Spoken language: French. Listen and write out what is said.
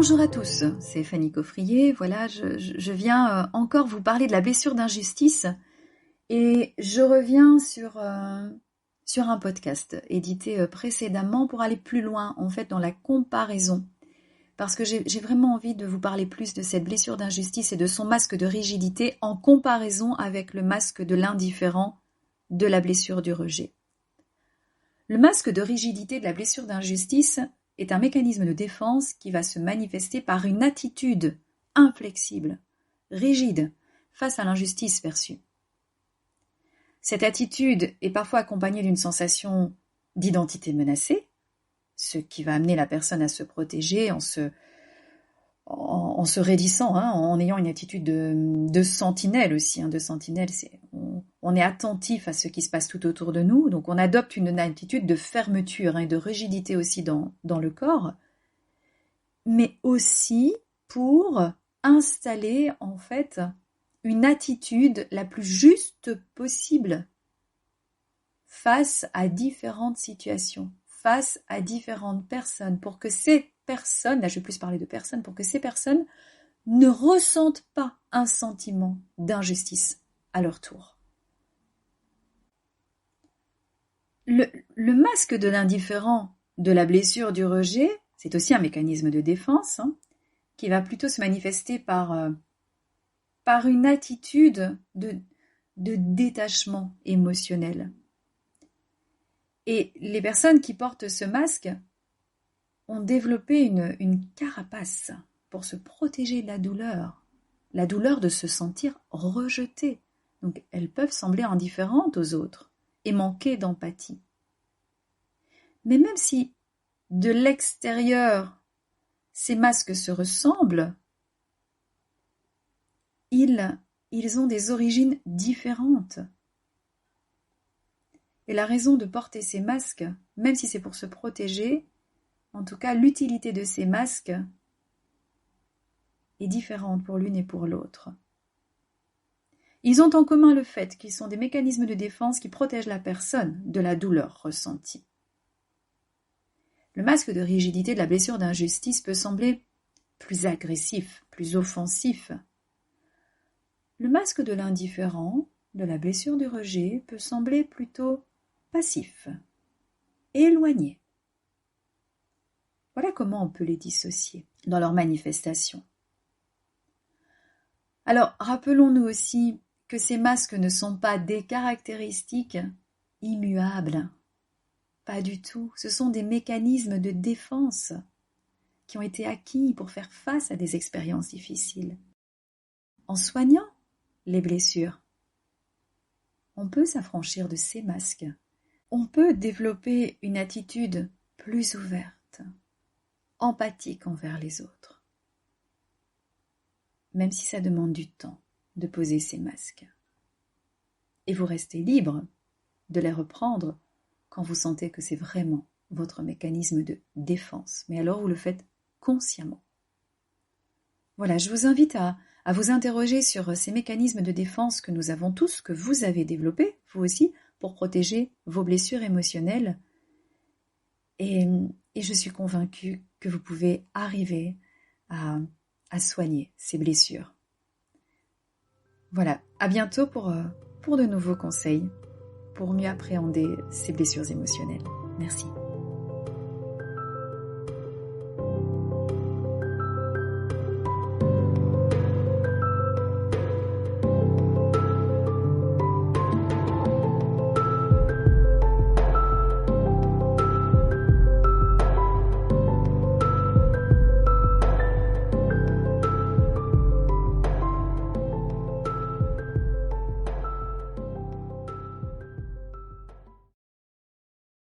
Bonjour à tous, c'est Fanny Coffrier. Voilà, je viens encore vous parler de la blessure d'injustice et je reviens sur un podcast édité précédemment pour aller plus loin en fait dans la comparaison. Parce que j'ai vraiment envie de vous parler plus de cette blessure d'injustice et de son masque de rigidité en comparaison avec le masque de l'indifférent de la blessure du rejet. Le masque de rigidité de la blessure d'injustice est un mécanisme de défense qui va se manifester par une attitude inflexible, rigide, face à l'injustice perçue. Cette attitude est parfois accompagnée d'une sensation d'identité menacée, ce qui va amener la personne à se protéger en se raidissant, en ayant une attitude de sentinelle aussi. De sentinelle, on est attentif à ce qui se passe tout autour de nous, donc on adopte une attitude de fermeture et de rigidité aussi dans le corps, mais aussi pour installer en fait une attitude la plus juste possible face à différentes situations, face à différentes personnes, pour que ces personnes, là je vais plus parler de personnes, pour que ces personnes ne ressentent pas un sentiment d'injustice à leur tour. Le masque de l'indifférent, de la blessure du rejet, c'est aussi un mécanisme de défense qui va plutôt se manifester par une attitude de détachement émotionnel. Et les personnes qui portent ce masque ont développé une carapace pour se protéger de la douleur de se sentir rejetées. Donc elles peuvent sembler indifférentes aux autres et manquer d'empathie. Mais même si de l'extérieur ces masques se ressemblent, ils ont des origines différentes. Et la raison de porter ces masques, même si c'est pour se protéger, en tout cas l'utilité de ces masques est différente pour l'une et pour l'autre. Ils ont en commun le fait qu'ils sont des mécanismes de défense qui protègent la personne de la douleur ressentie. Le masque de rigidité de la blessure d'injustice peut sembler plus agressif, plus offensif. Le masque de l'indifférent, de la blessure du rejet, peut sembler plutôt passif, éloigné. Voilà comment on peut les dissocier dans leur manifestation. Alors, rappelons-nous aussi que ces masques ne sont pas des caractéristiques immuables. Pas du tout. Ce sont des mécanismes de défense qui ont été acquis pour faire face à des expériences difficiles. En soignant les blessures, on peut s'affranchir de ces masques. On peut développer une attitude plus ouverte, empathique envers les autres. Même si ça demande du temps de poser ces masques. Et vous restez libre de les reprendre quand vous sentez que c'est vraiment votre mécanisme de défense. Mais alors vous le faites consciemment. Voilà, je vous invite à vous interroger sur ces mécanismes de défense que nous avons tous, que vous avez développés, vous aussi, pour protéger vos blessures émotionnelles. Et je suis convaincue que vous pouvez arriver à soigner ces blessures. Voilà, à bientôt pour de nouveaux conseils pour mieux appréhender ces blessures émotionnelles. Merci.